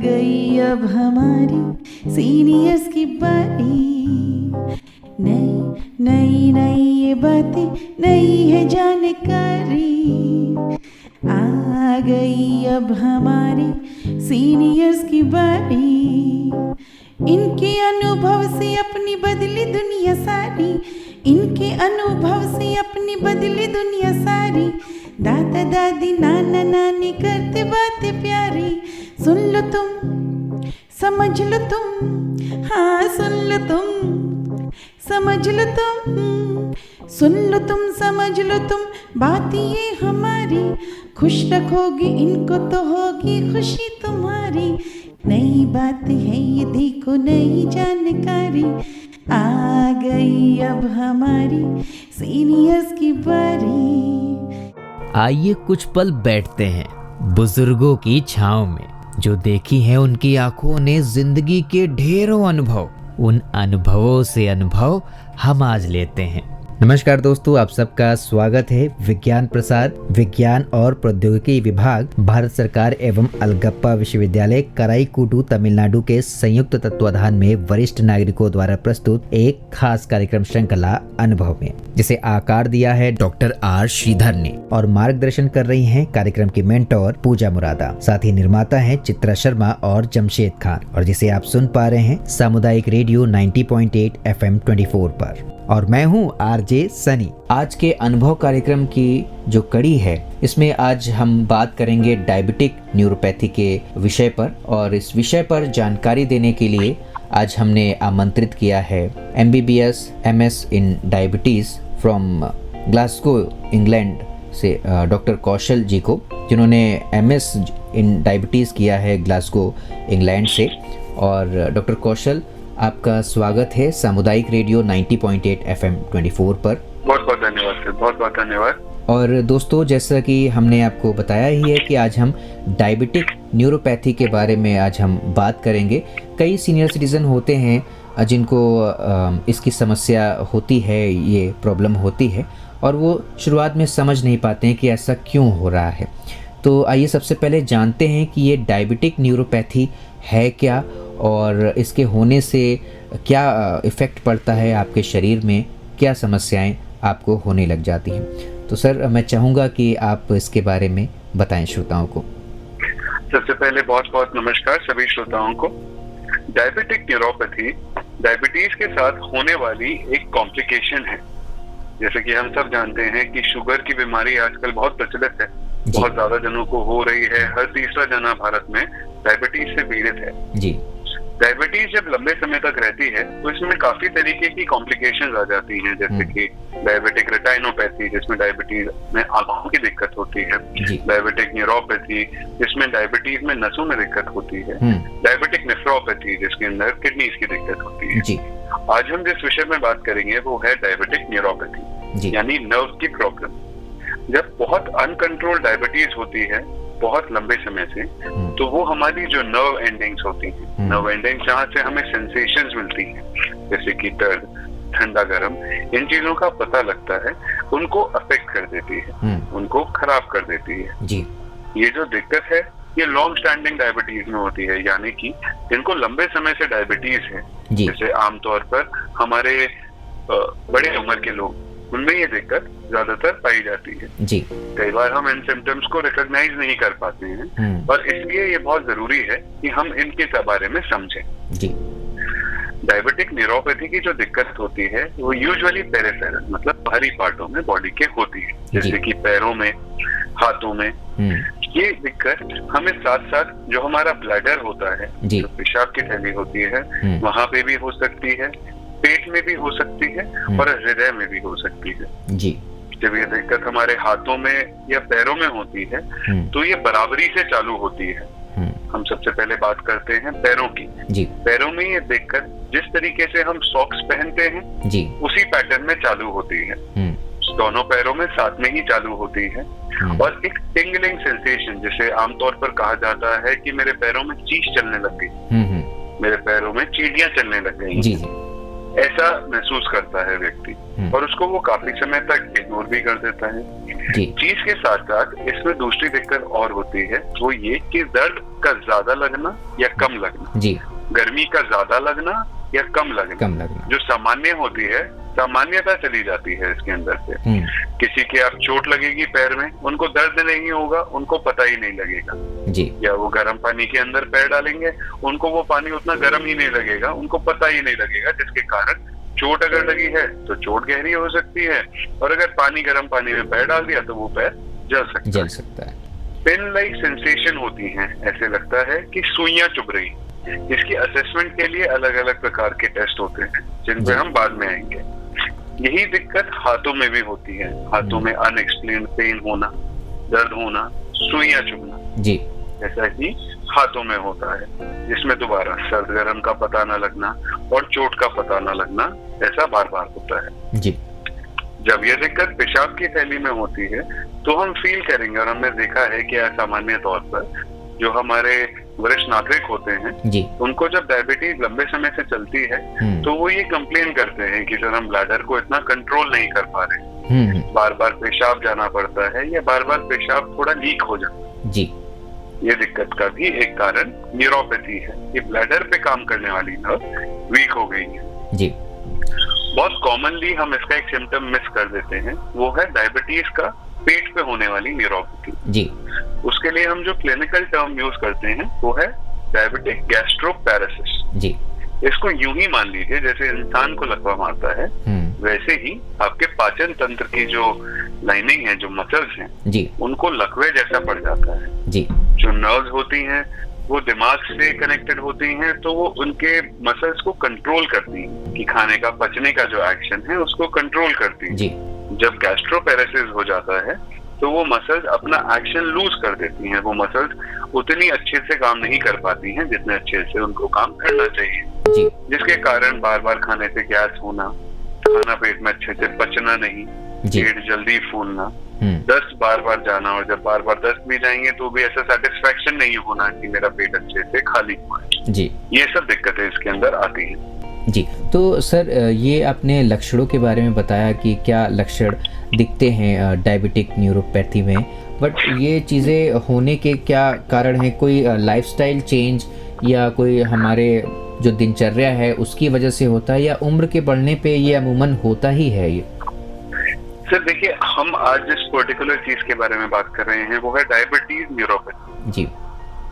गई अब हमारी सीनियर्स की बारी। नई नई नई ये बातें नई है जानकारी। आ गई अब हमारी सीनियर्स की बारी। इनके अनुभव से अपनी बदली दुनिया सारी। इनके अनुभव से अपनी बदली दुनिया सारी। दादा दादी नाना नानी करते बातें प्यारी। सुन लो तुम समझ लो तुम, हाँ सुन लो तुम समझ लो तुम। सुन लो तुम समझ लो तुम, बात ये हमारी। खुश रखोगी इनको तो होगी खुशी तुम्हारी। नई बात है ये देखो नई जानकारी। आ गई अब हमारी सीनियर्स की बारी। आइए कुछ पल बैठते हैं बुजुर्गों की छांव में। जो देखी है उनकी आंखों ने जिंदगी के ढेरों अनुभव। उन अनुभवों से अनुभव हम आज लेते हैं। नमस्कार दोस्तों, आप सबका स्वागत है। विज्ञान प्रसार विज्ञान और प्रौद्योगिकी विभाग, भारत सरकार एवं अलगप्पा विश्वविद्यालय कराईकुटू तमिलनाडु के संयुक्त तत्वाधान में वरिष्ठ नागरिकों द्वारा प्रस्तुत एक खास कार्यक्रम श्रृंखला अनुभव में, जिसे आकार दिया है डॉक्टर आर श्रीधर ने और मार्गदर्शन कर रही हैं कार्यक्रम की मेंटोर पूजा मुरादा। साथ ही निर्माता हैं चित्रा शर्मा और जमशेद खान, और जिसे आप सुन पा रहे हैं सामुदायिक रेडियो 90.8 FM 24 पर। और मैं हूं आरजे सनी। आज के अनुभव कार्यक्रम की जो कड़ी है, इसमें आज हम बात करेंगे डायबिटिक न्यूरोपैथी के विषय पर। और इस विषय पर जानकारी देने के लिए आज हमने आमंत्रित किया है MBBS MS in diabetes from Glasgow England से डॉक्टर कौशल जी को, जिन्होंने MS इन डायबिटीज़ किया है ग्लासगो इंग्लैंड से। और डॉक्टर कौशल, आपका स्वागत है सामुदायिक रेडियो 90.8 FM 24 पर। बहुत बहुत धन्यवाद सर, बहुत बहुत धन्यवाद। और दोस्तों, जैसा कि हमने आपको बताया ही है कि आज हम डायबिटिक न्यूरोपैथी के बारे में आज हम बात करेंगे। कई सीनियर सिटीज़न होते हैं जिनको इसकी समस्या होती है, ये प्रॉब्लम होती है, और वो शुरुआत में समझ नहीं पाते हैं कि ऐसा क्यों हो रहा है। तो आइए सबसे पहले जानते हैं कि ये डायबिटिक न्यूरोपैथी है क्या, और इसके होने से क्या इफ़ेक्ट पड़ता है आपके शरीर में, क्या समस्याएं आपको होने लग जाती हैं। तो सर, मैं चाहूँगा कि आप इसके बारे में बताएं श्रोताओं को। सबसे पहले बहुत बहुत नमस्कार सभी श्रोताओं को। डायबिटिक न्यूरोपैथी डायबिटीज के साथ होने वाली एक कॉम्प्लिकेशन है। जैसे कि हम सब जानते हैं कि शुगर की बीमारी आजकल बहुत प्रचलित है, बहुत ज्यादा जनों को हो रही है। हर तीसरा जना भारत में डायबिटीज से पीड़ित है जी। डायबिटीज जब लंबे समय तक रहती है तो इसमें काफी तरीके की कॉम्प्लिकेशंस आ जाती हैं, जैसे कि डायबिटिक रेटिनोपैथी, जिसमें डायबिटीज में आंखों की दिक्कत होती है। डायबिटिक न्यूरोपैथी, जिसमें डायबिटीज में नसों में दिक्कत होती है। डायबिटिक नेफ्रोपैथी, जिसके अंदर किडनीज की दिक्कत होती है जी। आज हम जिस विषय में बात करेंगे वो है डायबिटिक न्यूरोपैथी, यानी नर्व की प्रॉब्लम। जब बहुत अनकंट्रोल डायबिटीज होती है बहुत लंबे समय से, तो वो हमारी जो नर्व एंडिंग्स होती हैं, नर्व एंडिंग्स जहाँ से हमें सेंसेशंस मिलती हैं, जैसे कि दर्द, ठंडा गर्म, इन चीजों का पता लगता है, उनको अफेक्ट कर देती है, उनको खराब कर देती है जी। ये जो दिक्कत है ये लॉन्ग स्टैंडिंग डायबिटीज में होती है, यानी कि जिनको लंबे समय से डायबिटीज है, जैसे आमतौर पर हमारे बड़े उम्र के लोग, उनमें ये दिक्कत ज्यादातर पाई जाती है जी। कई बार हम इन सिम्टम्स को रिकॉग्नाइज नहीं कर पाते हैं, और इसलिए ये बहुत जरूरी है कि हम इनके बारे में समझें जी। डायबिटिक न्यूरोपैथी की जो दिक्कत होती है वो यूजुअली पेरिफेरल, मतलब बाहरी पार्टों में बॉडी के होती है, जैसे कि पैरों में, हाथों में। ये दिक्कत हमें साथ साथ जो हमारा ब्लैडर होता है, जो पेशाब की थैली होती है, वहां पे भी हो सकती है, पेट में भी हो सकती है, और हृदय में भी हो सकती है जी। जब ये दिक्कत हमारे हाथों में या पैरों में होती है तो ये बराबरी से चालू होती है। हम सबसे पहले बात करते हैं पैरों की जी। पैरों में ये दिक्कत जिस तरीके से हम सॉक्स पहनते हैं जी, उसी पैटर्न में चालू होती है। दोनों पैरों में साथ में ही चालू होती है, और एक टिंगलिंग सेंसेशन, जिसे आमतौर पर कहा जाता है कि मेरे पैरों में चीज चलने लग गई, मेरे पैरों में चींटियां चलने लग गई जी। ऐसा महसूस करता है व्यक्ति, और उसको वो काफी समय तक इग्नोर भी कर देता है। चीज के साथ साथ इसमें दूसरी दिक्कत और होती है, वो ये कि दर्द का ज्यादा लगना या कम लगना, गर्मी का ज्यादा लगना या कम लगना जो सामान्य होती है, सामान्यता चली जाती है इसके अंदर से। किसी के आप चोट लगेगी पैर में, उनको दर्द नहीं होगा, उनको पता ही नहीं लगेगा जी। या वो गर्म पानी के अंदर पैर डालेंगे, उनको वो पानी उतना गर्म ही नहीं लगेगा, उनको पता ही नहीं लगेगा, जिसके कारण चोट अगर लगी है तो चोट गहरी हो सकती है, और अगर गर्म पानी में पैर डाल दिया तो वो पैर जल सकता है। पेन लाइक सेंसेशन होती है, ऐसे लगता है कि सुइयां चुभ रही। इसकी असेसमेंट के लिए अलग अलग प्रकार के टेस्ट होते हैं, जिन पे हम बाद में आएंगे। यही दिक्कत हाथों में भी होती है, हाथों में अनएक्सप्लेन्ड पेन होना, दर्द होना, सुइयां चुभना जी, ऐसा ही हाथों में होता है, जिसमें दोबारा सर्द गर्म का पता न लगना और चोट का पता न लगना, ऐसा बार बार होता है जी। जब यह दिक्कत पेशाब की थैली में होती है तो हम फील करेंगे, और हमने देखा है कि सामान्य तौर पर जो हमारे वरिष्ठ नागरिक होते हैं जी, उनको जब डायबिटीज लंबे समय से चलती है तो वो ये कंप्लेन करते हैं कि सर हम ब्लैडर को इतना कंट्रोल नहीं कर पा रहे, बार बार पेशाब जाना पड़ता है या बार बार पेशाब थोड़ा लीक हो जाता है जी। ये दिक्कत का भी एक कारण न्यूरोपैथी है कि ब्लैडर पे काम करने वाली नर्व वीक हो गई है जी। बहुत कॉमनली हम इसका एक सिम्टम मिस कर देते हैं, वो है डायबिटीज का पेट पे होने वाली न्यूरोपैथी जी। उसके लिए हम जो क्लिनिकल टर्म यूज करते हैं वो है डायबिटिक गैस्ट्रोपैरेसिस जी। इसको यूं ही मान लीजिए जैसे इंसान को लकवा मारता है, वैसे ही आपके पाचन तंत्र की जो लाइनिंग है, जो मसल्स हैं जी, उनको लकवे जैसा पड़ जाता है जी। जो नर्व्स होती हैं वो दिमाग से कनेक्टेड होती हैं, तो वो उनके मसल्स को कंट्रोल करती हैं कि खाने का पचने का जो एक्शन है उसको कंट्रोल करती हैं जी। जब गैस्ट्रोपैरेसिस हो जाता है तो वो मसल्स अपना एक्शन लूज कर देती हैं, वो मसल्स उतनी अच्छे से काम नहीं कर पाती हैं जितने अच्छे से उनको काम करना चाहिए जी। जिसके कारण बार बार खाने से गैस होना, खाना पेट में अच्छे से पचना नहीं, पेट जल्दी फूलना, दस्त बार बार जाना, और जब बार बार दस्त भी जाएंगे तो भी ऐसा सेटिस्फेक्शन नहीं होना कि मेरा पेट अच्छे से खाली हुआ है जी। ये सब दिक्कतें इसके अंदर आती हैं जी। तो सर ये आपने लक्षणों के बारे में बताया कि क्या लक्षण दिखते हैं डायबिटिक न्यूरोपैथी में, बट ये चीज़ें होने के क्या कारण हैं? कोई लाइफस्टाइल चेंज या कोई हमारे जो दिनचर्या है उसकी वजह से होता है, या उम्र के बढ़ने पे ये अमूमन होता ही है? ये सर देखिए, हम आज जिस पर्टिकुलर चीज के बारे में बात कर रहे हैं वो है डायबिटीज न्यूरोपैथी जी।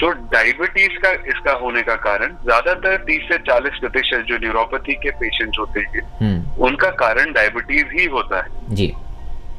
तो डायबिटीज का इसका होने का कारण ज्यादातर 30 से 40% जो न्यूरोपैथी के पेशेंट्स होते हैं उनका कारण डायबिटीज ही होता है जी।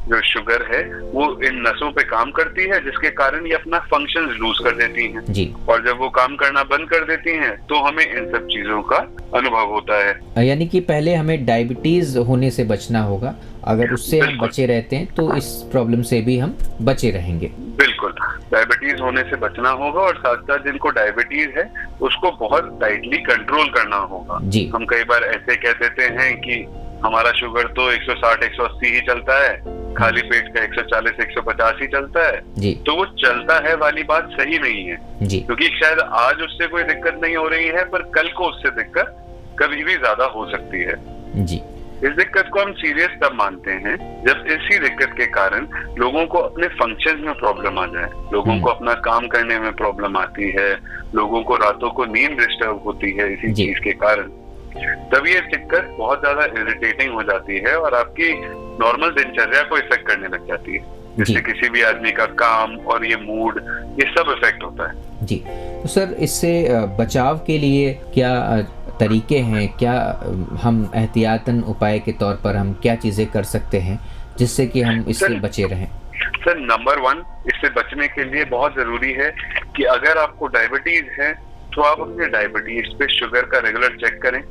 जो शुगर है वो इन नसों पे काम करती है, जिसके कारण ये अपना फंक्शंस लूज कर देती हैं जी। और जब वो काम करना बंद कर देती हैं तो हमें इन सब चीजों का अनुभव होता है। यानी कि पहले हमें डायबिटीज होने से बचना होगा, अगर उससे हम बचे रहते हैं तो इस प्रॉब्लम से भी हम बचे रहेंगे। बिल्कुल, डायबिटीज होने से बचना होगा, और साथ साथ जिनको डायबिटीज है उसको बहुत टाइटली कंट्रोल करना होगा जी। हम कई बार ऐसे कह देते हैं कि हमारा शुगर तो 160 180 ही चलता है, खाली पेट का 140 150 ही चलता है जी। तो वो चलता है वाली बात सही नहीं है जी। क्योंकि शायद आज उससे कोई दिक्कत नहीं हो रही है, पर कल को उससे दिक्कत कभी भी ज्यादा हो सकती है जी। इस दिक्कत को हम सीरियस तब मानते हैं जब इसी दिक्कत के कारण लोगों को अपने फंक्शंस में प्रॉब्लम आ जाए, लोगों को अपना काम करने में प्रॉब्लम आती है, लोगों को रातों को नींद डिस्टर्ब होती है इसी चीज के कारण। तब ये दिक्कत बहुत ज्यादा इरिटेटिंग हो जाती है और आपकी नॉर्मल दिनचर्या को इफेक्ट करने लग जाती है, जिससे किसी भी आदमी का काम और ये मूड ये सब इफेक्ट होता है जी। तो सर इससे बचाव के लिए क्या तरीके हैं, क्या हम एहतियातन उपाय के तौर पर हम क्या चीजें कर सकते हैं जिससे कि हम इससे बचे रहें? सर नंबर 1, इससे बचने के लिए बहुत जरूरी है कि अगर आपको डायबिटीज है तो आप अपने डायबिटीज पे शुगर का रेगुलर चेक करें,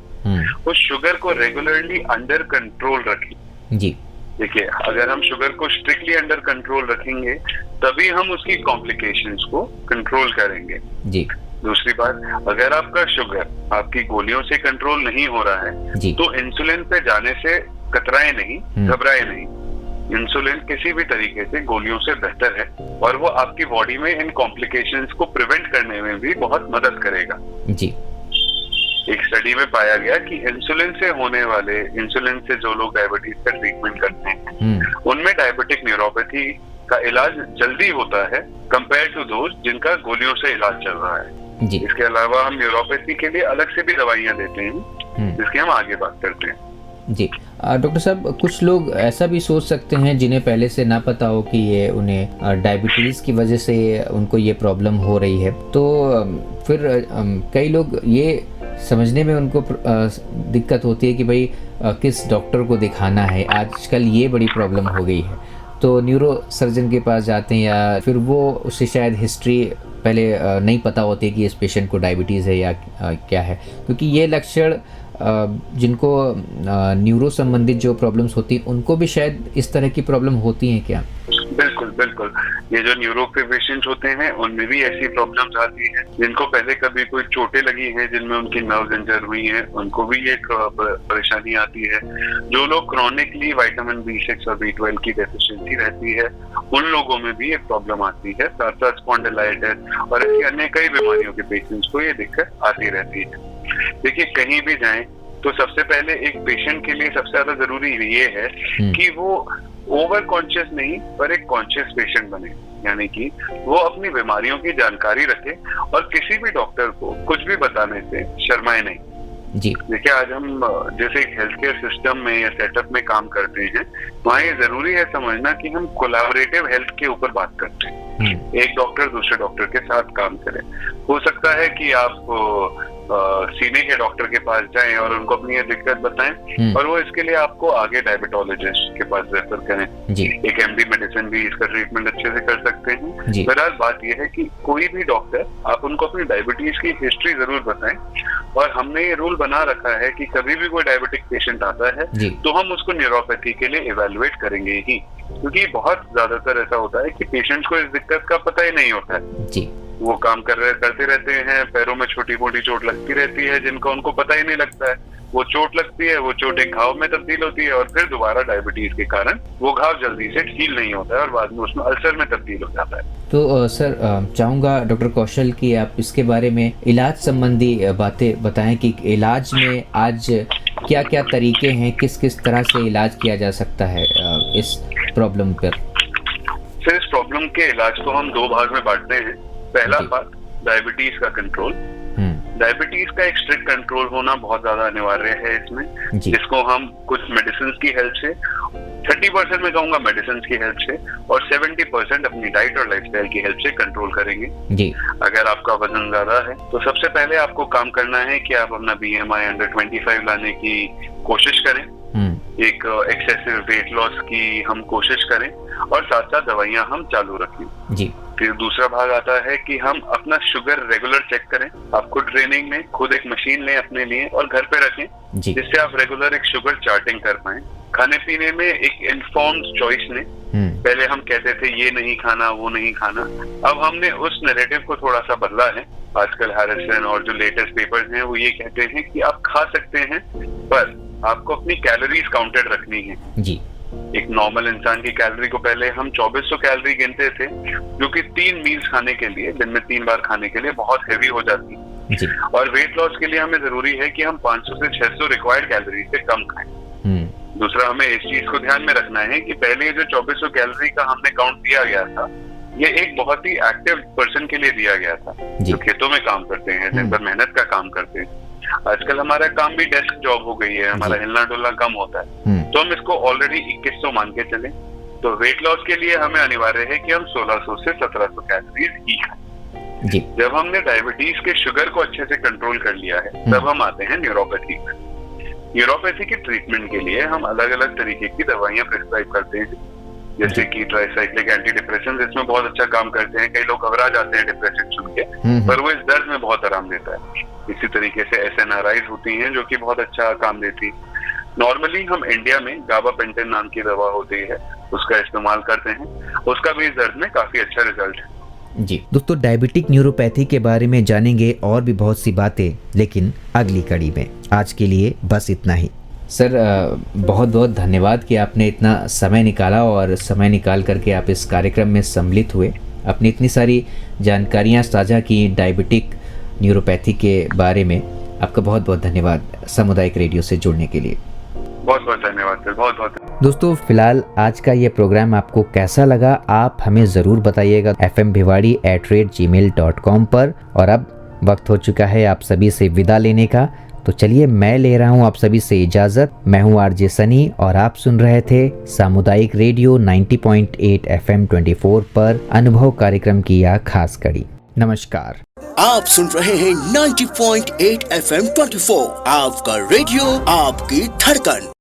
उस शुगर को रेगुलरली अंडर कंट्रोल रखें जी। देखिए, अगर हम शुगर को स्ट्रिक्टली अंडर कंट्रोल रखेंगे तभी हम उसकी कॉम्प्लिकेशंस को कंट्रोल करेंगे जी। दूसरी बात, अगर आपका शुगर आपकी गोलियों से कंट्रोल नहीं हो रहा है जी, तो इंसुलिन पे जाने से कतराए नहीं, घबराए नहीं। इंसुलिन किसी भी तरीके से गोलियों से बेहतर है और वो आपकी बॉडी में इन कॉम्प्लिकेशंस को प्रिवेंट करने में भी बहुत मदद करेगा जी। एक स्टडी में पाया गया कि इंसुलिन से जो लोग डायबिटीज का ट्रीटमेंट करते हैं उनमें डायबिटिक न्यूरोपैथी का इलाज जल्दी होता है कंपेयर टू दोस्त जिनका गोलियों से इलाज चल रहा है जी। इसके अलावा हम न्यूरोपैथी के लिए अलग से भी दवाइयां देते हैं जिसकी हम आगे बात करते हैं जी। डॉक्टर साहब, कुछ लोग ऐसा भी सोच सकते हैं जिन्हें पहले से ना पता हो कि ये उन्हें डायबिटीज़ की वजह से उनको ये प्रॉब्लम हो रही है, तो फिर कई लोग ये समझने में उनको दिक्कत होती है कि भाई किस डॉक्टर को दिखाना है, आजकल ये बड़ी प्रॉब्लम हो गई है, तो न्यूरो सर्जन के पास जाते हैं या फिर वो उससे शायद हिस्ट्री पहले नहीं पता होती है कि इस पेशेंट को डायबिटीज़ है या क्या है, क्योंकि ये लक्षण जिनको न्यूरो संबंधित जो प्रॉब्लम्स होती हैं उनको भी शायद इस तरह की प्रॉब्लम होती हैं क्या? बिल्कुल ये जो न्यूरो के पेशेंट्स होते हैं उनमें भी ऐसी प्रॉब्लम्स आती हैं। जिनको पहले कभी कोई चोटें लगी हैं जिनमें उनकी नर्व इंजर हुई हैं उनको भी एक परेशानी आती है। जो लोग क्रॉनिकली विटामिन B6 और B12 की डेफिशिएंसी रहती है उन लोगों में भी एक प्रॉब्लम आती है। साथ साथ स्पॉन्डिलाइटिस और ऐसी अन्य कई बीमारियों के पेशेंट्स को ये दिक्कत आती रहती है। देखिए, कहीं भी जाएं तो सबसे पहले एक पेशेंट के लिए सबसे ज्यादा जरूरी ये है कि वो ओवर कॉन्शियस नहीं पर एक कॉन्शियस पेशेंट बने, यानी कि वो अपनी बीमारियों की जानकारी रखे और किसी भी डॉक्टर को कुछ भी बताने से शर्माए नहीं जी। देखिए, आज हम जैसे एक हेल्थ केयर सिस्टम में या सेटअप में काम करते हैं वहाँ ये जरूरी है समझना कि हम कोलैबोरेटिव हेल्थ के ऊपर बात करते हैं। एक डॉक्टर दूसरे डॉक्टर के साथ काम करे। हो सकता है कि आप सीने के डॉक्टर के पास जाएं और उनको अपनी ये दिक्कत बताएं और वो इसके लिए आपको आगे डायबिटोलॉजिस्ट के पास रेफर करें जी। एक MD मेडिसिन भी इसका ट्रीटमेंट अच्छे से कर सकते हैं। बहरहाल बात ये है कि कोई भी डॉक्टर आप उनको अपनी डायबिटीज की हिस्ट्री जरूर बताएं और हमने ये रूल बना रखा है कि कभी भी कोई डायबिटिक पेशेंट आता है तो हम उसको न्यूरोपैथी के लिए इवेलुएट करेंगे ही, क्योंकि बहुत ज्यादातर ऐसा होता है कि पेशेंट्स को इस दिक्कत का पता ही नहीं होता है जी। वो काम करते रहते हैं, पैरों में छोटी मोटी चोट लगती रहती है जिनका उनको पता ही नहीं लगता है। वो चोट लगती है, वो चोट एक घाव में तब्दील होती है और फिर दोबारा डायबिटीज के कारण वो घाव जल्दी से हील नहीं होता है और बाद में उसमें अल्सर में तब्दील हो जाता है। तो सर, चाहूँगा डॉक्टर कौशल की आप इसके बारे में इलाज संबंधी बातें बताएं कि इलाज में आज क्या क्या तरीके हैं, किस किस तरह से इलाज किया जा सकता है इस प्रॉब्लम पर? सर, इस प्रॉब्लम के इलाज को हम दो भाग में बांटते हैं। पहला भाग डायबिटीज का कंट्रोल। डायबिटीज का एक स्ट्रिक्ट कंट्रोल होना बहुत ज्यादा अनिवार्य है इसमें, जिसको हम कुछ मेडिसिन की हेल्प से 30% में कहूंगा मेडिसिन की हेल्प से और 70% अपनी डाइट और लाइफस्टाइल की हेल्प से कंट्रोल करेंगे जी। अगर आपका वजन ज्यादा है तो सबसे पहले आपको काम करना है कि आप अपना BMI अंडर 25 लाने की कोशिश करें। एक एक्सेसिव वेट लॉस की हम कोशिश करें और साथ साथ दवाइयां हम चालू रखें जी। फिर दूसरा भाग आता है कि हम अपना शुगर रेगुलर चेक करें। आप खुद ट्रेनिंग में खुद एक मशीन लें अपने लिए और घर पे रखें जिससे आप रेगुलर एक शुगर चार्टिंग कर पाएं। खाने पीने में एक इन्फॉर्म्ड चॉइस लें। पहले हम कहते थे ये नहीं खाना वो नहीं खाना, अब हमने उस नैरेटिव को थोड़ा सा बदला है। आजकल हैरिसन और जो लेटेस्ट पेपर्स हैं वो ये कहते हैं कि आप खा सकते हैं पर आपको अपनी कैलोरीज काउंटेड रखनी है जी। एक नॉर्मल इंसान की कैलोरी को पहले हम 2400 कैलोरी गिनते थे जो कि 3 मील्स खाने के लिए, दिन में 3 बार खाने के लिए बहुत हैवी हो जाती है। और वेट लॉस के लिए हमें जरूरी है कि हम 500 से 600 रिक्वायर्ड कैलोरी से कम खाएं। दूसरा, हमें इस चीज को ध्यान में रखना है कि पहले जो 2400 कैलोरी का हमने काउंट दिया गया था ये एक बहुत ही एक्टिव पर्सन के लिए दिया गया था जो खेतों में काम करते हैं, दिन भर मेहनत का काम करते हैं। आजकल हमारा काम भी डेस्क जॉब हो गई है, हमारा हिलना डुलना कम होता है, तो हम इसको ऑलरेडी 2100 मान के चले। तो वेट लॉस के लिए हमें अनिवार्य है कि हम 1600 से 1700 कैलोरीज ही खाएं। जब हमने डायबिटीज के शुगर को अच्छे से कंट्रोल कर लिया है तब हम आते हैं न्यूरोपैथी में। न्यूरोपैथी की ट्रीटमेंट के लिए हम अलग अलग तरीके की दवाइयां प्रिस्क्राइब करते हैं, जैसे कि ट्राइसाइक्लिक एंटी डिप्रेशन इसमें बहुत अच्छा काम करते हैं। कई लोग घबरा जाते हैं डिप्रेशन सुन के, पर वो इस दर्द में बहुत आराम देता है। इसी तरीके से SNRIs होती हैं जो कि बहुत अच्छा काम देती है। नॉर्मली हम इंडिया में गाबापेंटिन नाम की दवा होती है उसका इस्तेमाल करते हैं, उसका भी इस दर्द में काफी अच्छा रिजल्ट है जी। दोस्तों, डायबिटिक न्यूरोपैथी के बारे में जानेंगे और भी बहुत सी बातें, लेकिन अगली कड़ी में। आज के लिए बस इतना ही। सर, बहुत बहुत धन्यवाद कि आपने इतना समय निकाला और समय निकाल करके आप इस कार्यक्रम में सम्मिलित हुए, अपनी इतनी सारी जानकारियाँ साझा की डायबिटिक न्यूरोपैथी के बारे में। आपका बहुत बहुत धन्यवाद सामुदायिक रेडियो से जुड़ने के लिए। बहुत बहुत धन्यवाद सर, बहुत बहुत। दोस्तों फिलहाल आज का ये प्रोग्राम आपको कैसा लगा आप हमें ज़रूर बताइएगा fmbhiwadi@gmail.com पर। और अब वक्त हो चुका है आप सभी से विदा लेने का, तो चलिए मैं ले रहा हूँ आप सभी से इजाज़त। मैं हूँ आरजे सनी और आप सुन रहे थे सामुदायिक रेडियो 90.8 FM 24 पर अनुभव कार्यक्रम की यह खास कड़ी। नमस्कार। आप सुन रहे हैं 90.8 FM 24, आपका रेडियो आपकी धड़कन।